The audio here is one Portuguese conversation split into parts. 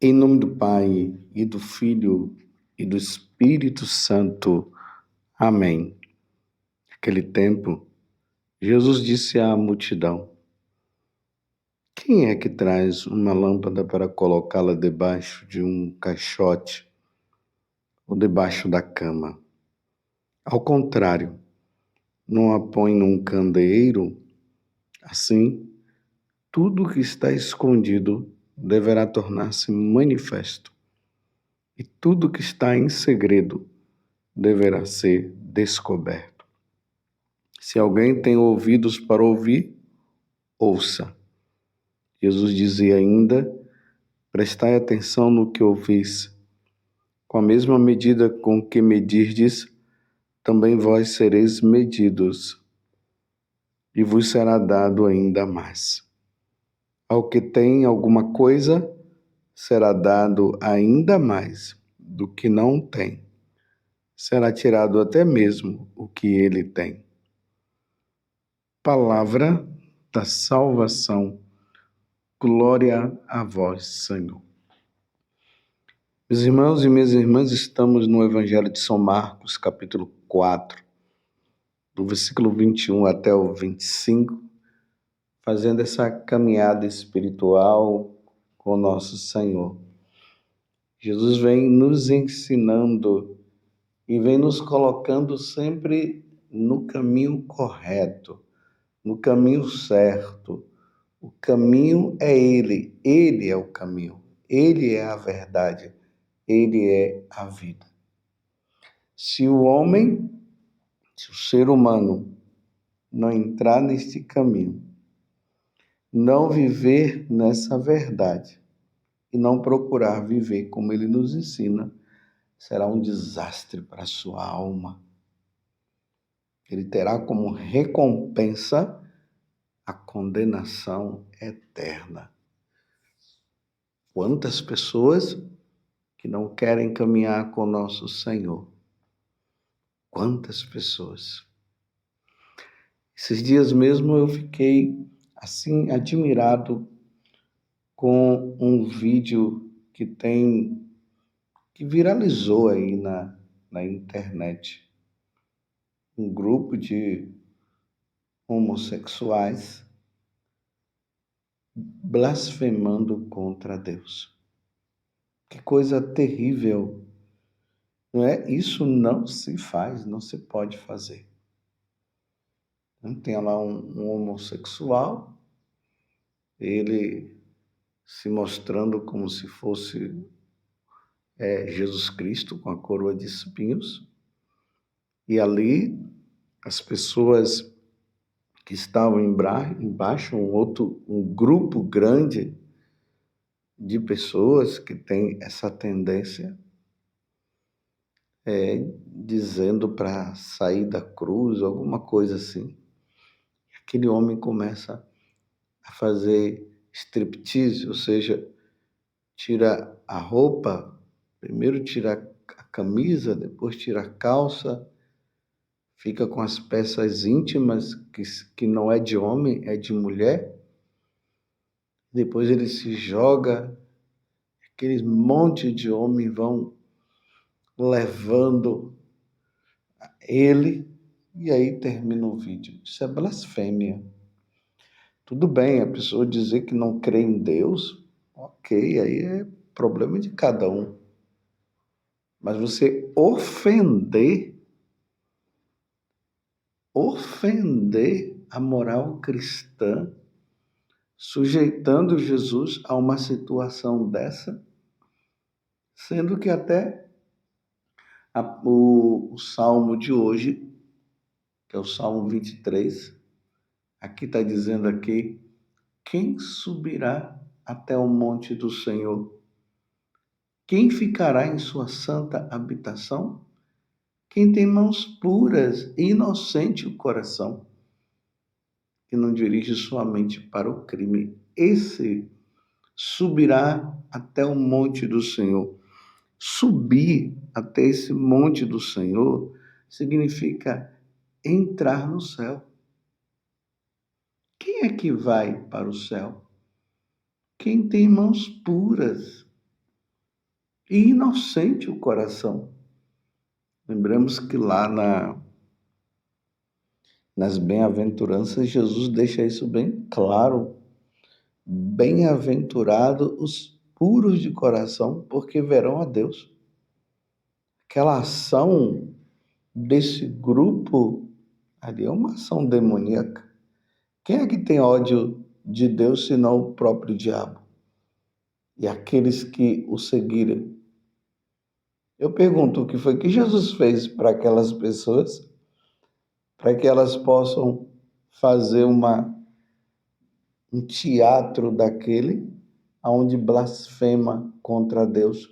Em nome do Pai, e do Filho, e do Espírito Santo. Amém. Naquele tempo, Jesus disse à multidão: Quem é que traz uma lâmpada para colocá-la debaixo de um caixote ou debaixo da cama? Ao contrário, não a põe num candeeiro? Assim, tudo que está escondido deverá tornar-se manifesto, e tudo que está em segredo deverá ser descoberto. Se alguém tem ouvidos para ouvir, ouça. Jesus dizia ainda: prestai atenção no que ouvis. Com a mesma medida com que medirdes, também vós sereis medidos, e vos será dado ainda mais. Ao que tem alguma coisa, será dado ainda mais do que não tem. Será tirado até mesmo o que ele tem. Palavra da salvação. Glória a vós, Senhor. Meus irmãos e minhas irmãs, estamos no Evangelho de São Marcos, capítulo 4, do versículo 21 até o 25, fazendo essa caminhada espiritual com o nosso Senhor. Jesus vem nos ensinando e vem nos colocando sempre no caminho correto, no caminho certo. O caminho é Ele é o caminho, Ele é a verdade, Ele é a vida. Se o ser humano, não entrar neste caminho, não viver nessa verdade e não procurar viver como Ele nos ensina, será um desastre para a sua alma. Ele terá como recompensa a condenação eterna. Quantas pessoas que não querem caminhar com nosso Senhor. Quantas pessoas. Esses dias mesmo eu fiquei assim admirado com um vídeo que viralizou aí na internet. Um grupo de homossexuais blasfemando contra Deus. Que coisa terrível, não é? Isso não se faz, não se pode fazer. Tem lá um homossexual, ele se mostrando como se fosse Jesus Cristo com a coroa de espinhos, e ali as pessoas que estavam embaixo, um grupo grande de pessoas que tem essa tendência, dizendo para sair da cruz, alguma coisa assim. Aquele homem começa a fazer striptease, ou seja, tira a roupa, primeiro tira a camisa, depois tira a calça, fica com as peças íntimas, que não é de homem, é de mulher. Depois ele se joga, aqueles monte de homens vão levando ele, e aí termina o vídeo. Isso é blasfêmia. Tudo bem, a pessoa dizer que não crê em Deus, ok, aí é problema de cada um. Mas você ofender a moral cristã, sujeitando Jesus a uma situação dessa, sendo que até o salmo de hoje, que é o Salmo 23, aqui está dizendo aqui: quem subirá até o monte do Senhor? Quem ficará em sua santa habitação? Quem tem mãos puras e inocente o coração, que não dirige sua mente para o crime, esse subirá até o monte do Senhor. Subir até esse monte do Senhor significa entrar no céu. Quem é que vai para o céu? Quem tem mãos puras. e inocente o coração. Lembramos que lá nas bem-aventuranças, Jesus deixa isso bem claro. Bem-aventurados os puros de coração, porque verão a Deus. Aquela ação desse grupo ali é uma ação demoníaca. Quem é que tem ódio de Deus senão o próprio diabo? E aqueles que o seguiram. Eu pergunto o que foi que Jesus fez para aquelas pessoas, para que elas possam fazer um teatro daquele onde blasfema contra Deus.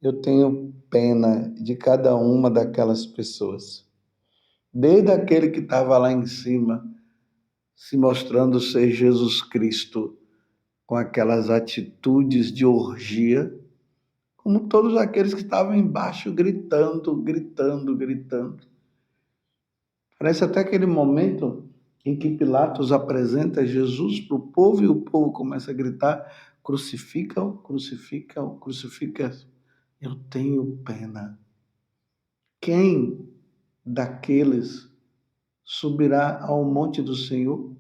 Eu tenho pena de cada uma daquelas pessoas. Desde aquele que estava lá em cima, se mostrando ser Jesus Cristo, com aquelas atitudes de orgia, como todos aqueles que estavam embaixo gritando, gritando, gritando. Parece até aquele momento em que Pilatos apresenta Jesus para o povo e o povo começa a gritar: crucifica-o, crucifica-o, crucifica. Eu tenho pena. Quem daqueles subirá ao monte do Senhor?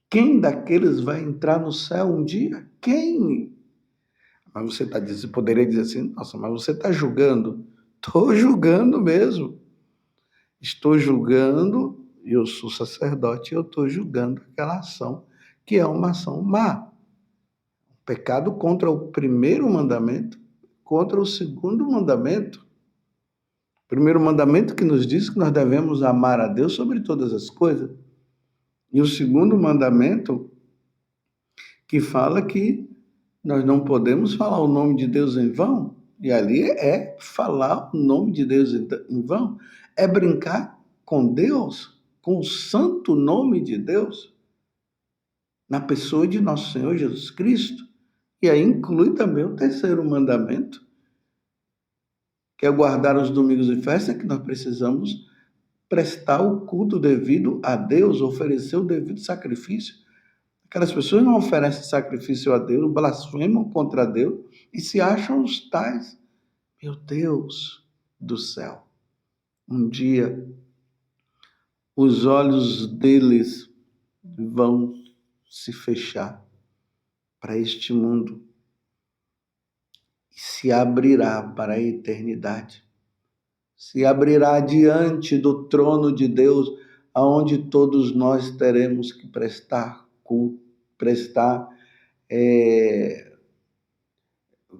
Quem daqueles vai entrar no céu um dia? Quem? Mas você está dizendo, poderia dizer assim, nossa, mas você está julgando? Estou julgando mesmo. Estou julgando, eu sou sacerdote, eu estou julgando aquela ação, que é uma ação má. Pecado contra o primeiro mandamento, contra o segundo mandamento. O primeiro mandamento que nos diz que nós devemos amar a Deus sobre todas as coisas. E o segundo mandamento que fala que nós não podemos falar o nome de Deus em vão. E ali é falar o nome de Deus em vão. É brincar com Deus, com o santo nome de Deus, na pessoa de nosso Senhor Jesus Cristo. E aí inclui também o terceiro mandamento, que é guardar os domingos de festa, que nós precisamos prestar o culto devido a Deus, oferecer o devido sacrifício. Aquelas pessoas não oferecem sacrifício a Deus, blasfemam contra Deus e se acham os tais. Meu Deus do céu. Um dia os olhos deles vão se fechar para este mundo e se abrirá para a eternidade. Se abrirá diante do trono de Deus, aonde todos nós teremos que prestar culto,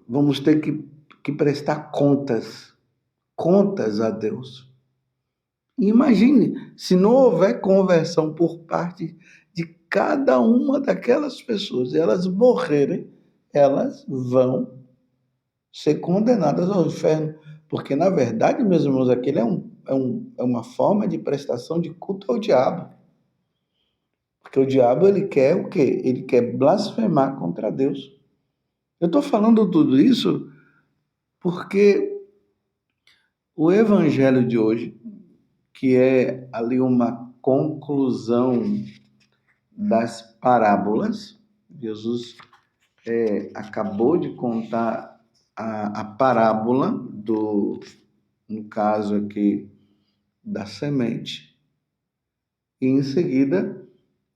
vamos ter que prestar contas a Deus. E imagine, se não houver conversão por parte de cada uma daquelas pessoas, e elas morrerem, elas vão ser condenadas ao inferno. Porque, na verdade, meus irmãos, aquele é uma forma de prestação de culto ao diabo. Porque o diabo, ele quer o quê? Ele quer blasfemar contra Deus. Eu estou falando tudo isso porque o evangelho de hoje, que é ali uma conclusão das parábolas, Jesus acabou de contar a parábola no caso aqui, da semente, e em seguida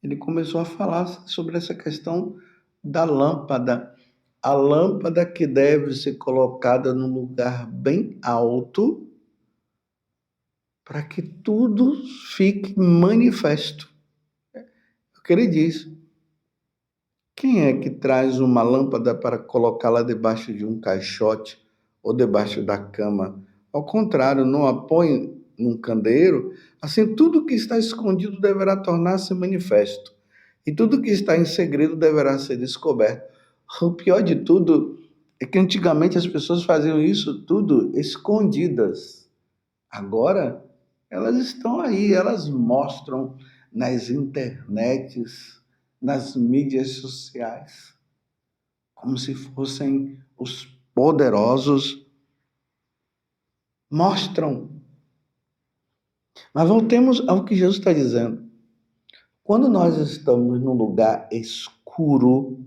ele começou a falar sobre essa questão da lâmpada. A lâmpada que deve ser colocada num lugar bem alto para que tudo fique manifesto. O que ele diz. Quem é que traz uma lâmpada para colocá-la debaixo de um caixote ou debaixo da cama? Ao contrário, não a põe num candeeiro. Assim, tudo que está escondido deverá tornar-se manifesto, e tudo que está em segredo deverá ser descoberto. O pior de tudo é que antigamente as pessoas faziam isso tudo escondidas. Agora, elas estão aí, elas mostram nas internets, nas mídias sociais, como se fossem os poderosos. Mostram. Mas voltemos ao que Jesus está dizendo. Quando nós estamos num lugar escuro,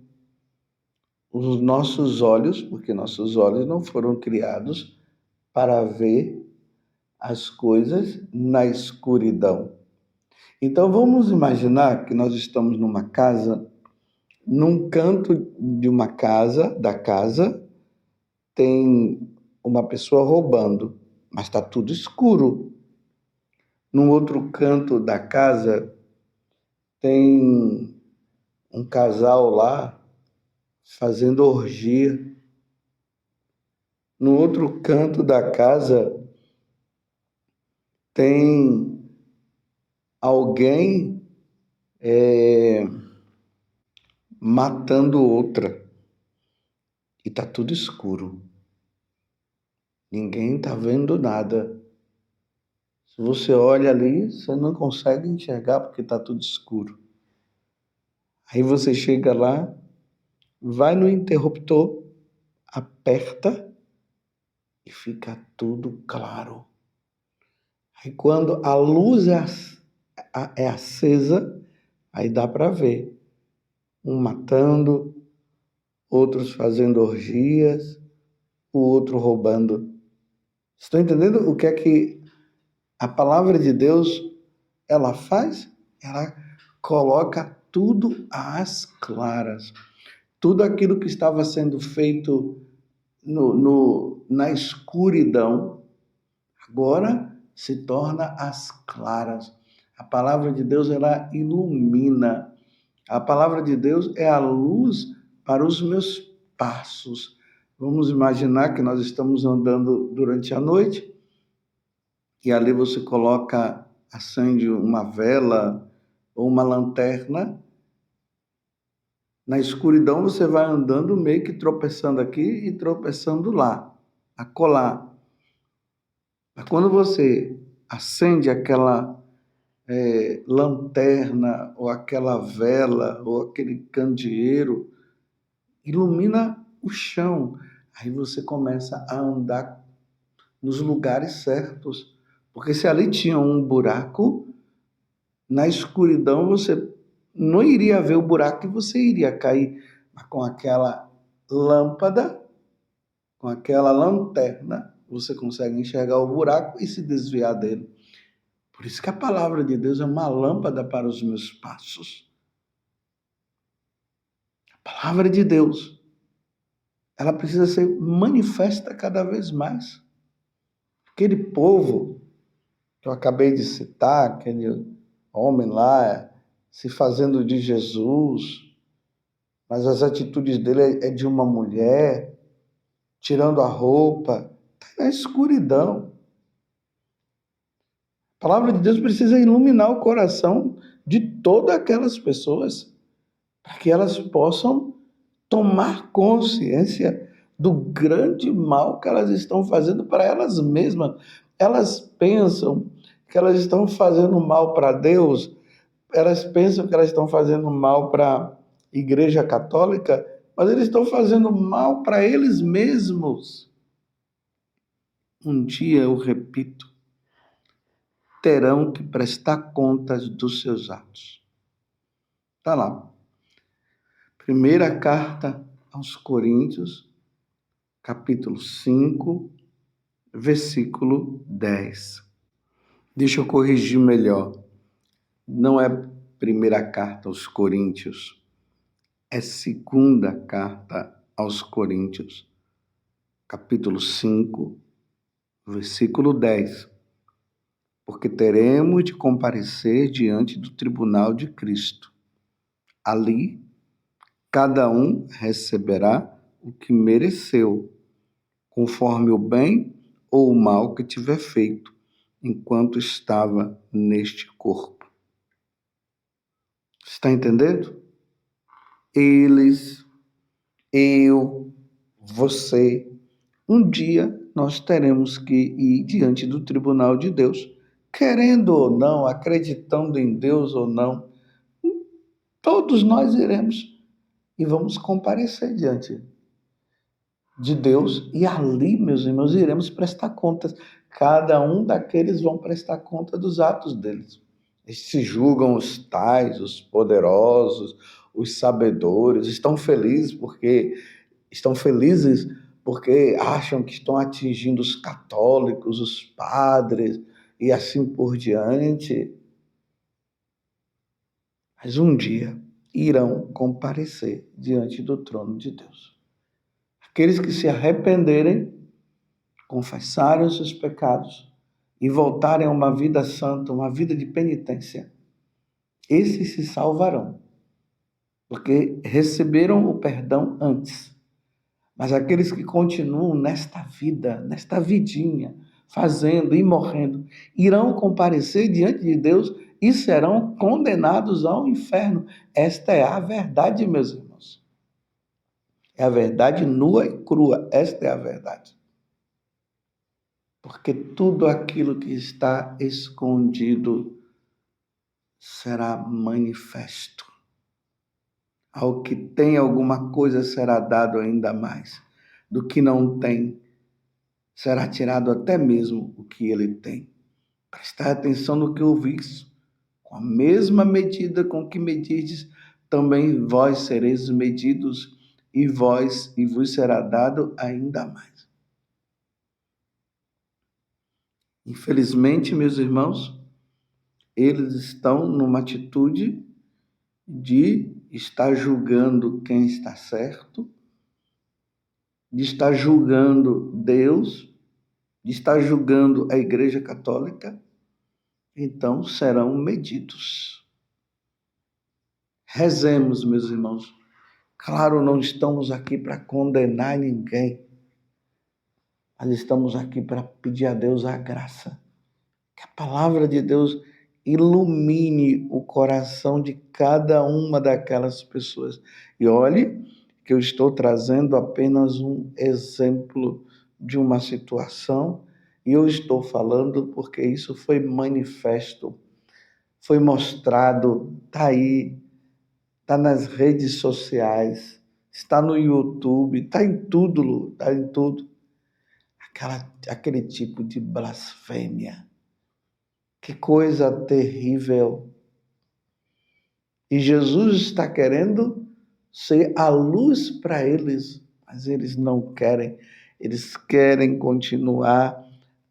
os nossos olhos, porque nossos olhos não foram criados para ver as coisas na escuridão. Então vamos imaginar que nós estamos numa casa, num canto de uma casa, da casa, tem uma pessoa roubando, mas está tudo escuro. No outro canto da casa tem um casal lá fazendo orgia. No outro canto da casa tem alguém matando outra. E está tudo escuro. Ninguém está vendo nada. Se você olha ali, você não consegue enxergar porque está tudo escuro. Aí você chega lá, vai no interruptor, aperta e fica tudo claro. Aí quando a luz é acesa, aí dá para ver. Um matando, outros fazendo orgias, o outro roubando. Estão entendendo o que é que a palavra de Deus ela faz? Ela coloca tudo às claras. Tudo aquilo que estava sendo feito na escuridão, agora se torna às claras. A palavra de Deus, ela ilumina. A palavra de Deus é a luz para os meus passos. Vamos imaginar que nós estamos andando durante a noite e ali você coloca, acende uma vela ou uma lanterna. Na escuridão você vai andando meio que tropeçando aqui e tropeçando lá, acolá. Mas quando você acende aquela lanterna ou aquela vela ou aquele candeeiro, ilumina o chão. Aí você começa a andar nos lugares certos. Porque se ali tinha um buraco, na escuridão você não iria ver o buraco e você iria cair. Mas com aquela lâmpada, com aquela lanterna, você consegue enxergar o buraco e se desviar dele. Por isso que a palavra de Deus é uma lâmpada para os meus passos. A palavra de Deus, ela precisa ser manifesta cada vez mais. Aquele povo que eu acabei de citar, aquele homem lá se fazendo de Jesus, mas as atitudes dele é de uma mulher, tirando a roupa, está na escuridão. A palavra de Deus precisa iluminar o coração de todas aquelas pessoas, para que elas possam tomar consciência do grande mal que elas estão fazendo para elas mesmas. Elas pensam que elas estão fazendo mal para Deus, elas pensam que elas estão fazendo mal para a Igreja Católica, mas eles estão fazendo mal para eles mesmos. Um dia, eu repito, terão que prestar contas dos seus atos. Está lá. Primeira carta aos Coríntios, capítulo 5, versículo 10. Deixa eu corrigir melhor. Não é primeira carta aos Coríntios, é segunda carta aos Coríntios, capítulo 5, versículo 10. Porque teremos de comparecer diante do tribunal de Cristo. Ali, cada um receberá o que mereceu, conforme o bem ou o mal que tiver feito, enquanto estava neste corpo. Está entendendo? Eles, eu, você, um dia nós teremos que ir diante do tribunal de Deus, querendo ou não, acreditando em Deus ou não, todos nós iremos e vamos comparecer diante de Deus e ali, meus irmãos, iremos prestar contas. Cada um daqueles vão prestar conta dos atos deles. Eles se julgam os tais, os poderosos, os sabedores, estão felizes porque estão felizes porque acham que estão atingindo os católicos, os padres e assim por diante. Mas um dia irão comparecer diante do trono de Deus. Aqueles que se arrependerem, confessarem os seus pecados e voltarem a uma vida santa, uma vida de penitência, esses se salvarão, porque receberam o perdão antes. Mas aqueles que continuam nesta vida, nesta vidinha, fazendo e morrendo, irão comparecer diante de Deus e serão condenados ao inferno. Esta é a verdade, meus irmãos. É a verdade nua e crua. Esta é a verdade. Porque tudo aquilo que está escondido será manifesto. Ao que tem alguma coisa será dado ainda mais. Do que não tem, será tirado até mesmo o que ele tem. Prestai atenção no que ouvis. Com a mesma medida com que medides, também vós sereis medidos, e vos será dado ainda mais. Infelizmente, meus irmãos, eles estão numa atitude de estar julgando quem está certo, de estar julgando Deus, de estar julgando a Igreja Católica, então serão medidos. Rezemos, meus irmãos. Claro, não estamos aqui para condenar ninguém, mas estamos aqui para pedir a Deus a graça. Que a palavra de Deus ilumine o coração de cada uma daquelas pessoas. E olhe que eu estou trazendo apenas um exemplo de uma situação, e eu estou falando porque isso foi manifesto, foi mostrado, está aí, está nas redes sociais, está no YouTube, está em tudo, Lu, está em tudo. Aquele tipo de blasfêmia. Que coisa terrível. E Jesus está querendo ser a luz para eles, mas eles não querem. Eles querem continuar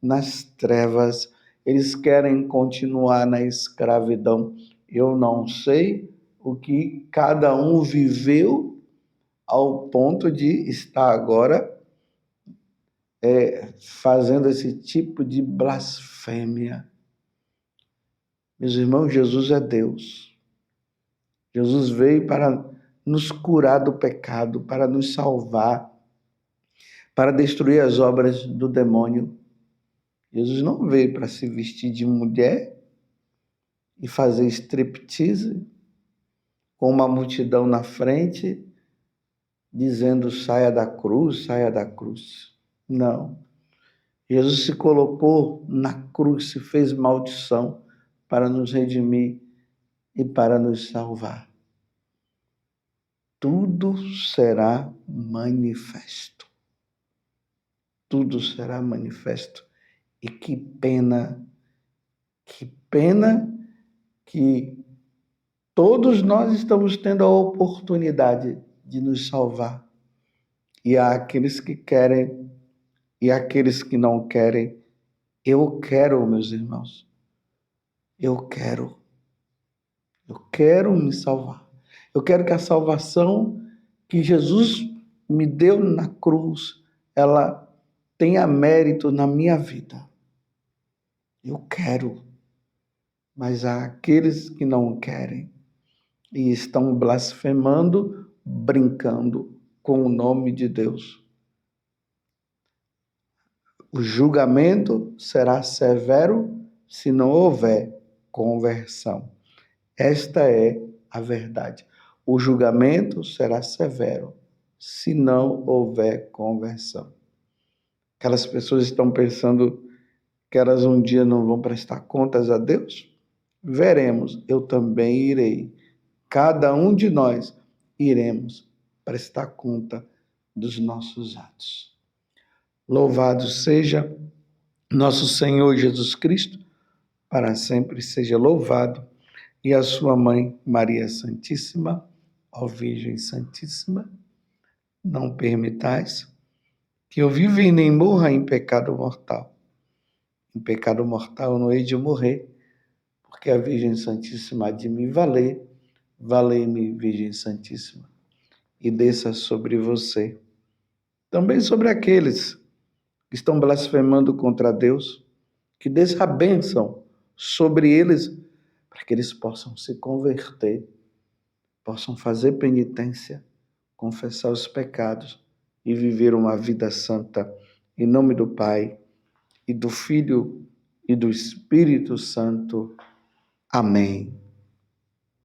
nas trevas, eles querem continuar na escravidão. Eu não sei o que cada um viveu ao ponto de estar agora fazendo esse tipo de blasfêmia. Meus irmãos, Jesus é Deus. Jesus veio para nos curar do pecado, para nos salvar, para destruir as obras do demônio. Jesus não veio para se vestir de mulher e fazer striptease com uma multidão na frente, dizendo saia da cruz, saia da cruz. Não. Jesus se colocou na cruz, se fez maldição para nos redimir e para nos salvar. Tudo será manifesto. Tudo será manifesto. E que pena que todos nós estamos tendo a oportunidade de nos salvar. E há aqueles que querem e aqueles que não querem. Eu quero, meus irmãos. Eu quero me salvar. Eu quero que a salvação que Jesus me deu na cruz, ela tenha mérito na minha vida. Eu quero. Mas há aqueles que não querem e estão blasfemando, brincando com o nome de Deus. O julgamento será severo se não houver conversão. Esta é a verdade. O julgamento será severo se não houver conversão. Aquelas pessoas estão pensando que elas um dia não vão prestar contas a Deus? Veremos, eu também irei. Cada um de nós iremos prestar conta dos nossos atos. Louvado seja nosso Senhor Jesus Cristo, para sempre seja louvado, e a sua mãe, Maria Santíssima, ó Virgem Santíssima, não permitais que eu viva e nem morra em pecado mortal. Em pecado mortal eu não hei de morrer, porque a Virgem Santíssima há de me valer. Valei-me, Virgem Santíssima, e desça sobre você, também sobre aqueles que estão blasfemando contra Deus, que desça a bênção sobre eles, para que eles possam se converter, possam fazer penitência, confessar os pecados e viver uma vida santa. Em nome do Pai, e do Filho, e do Espírito Santo. Amém.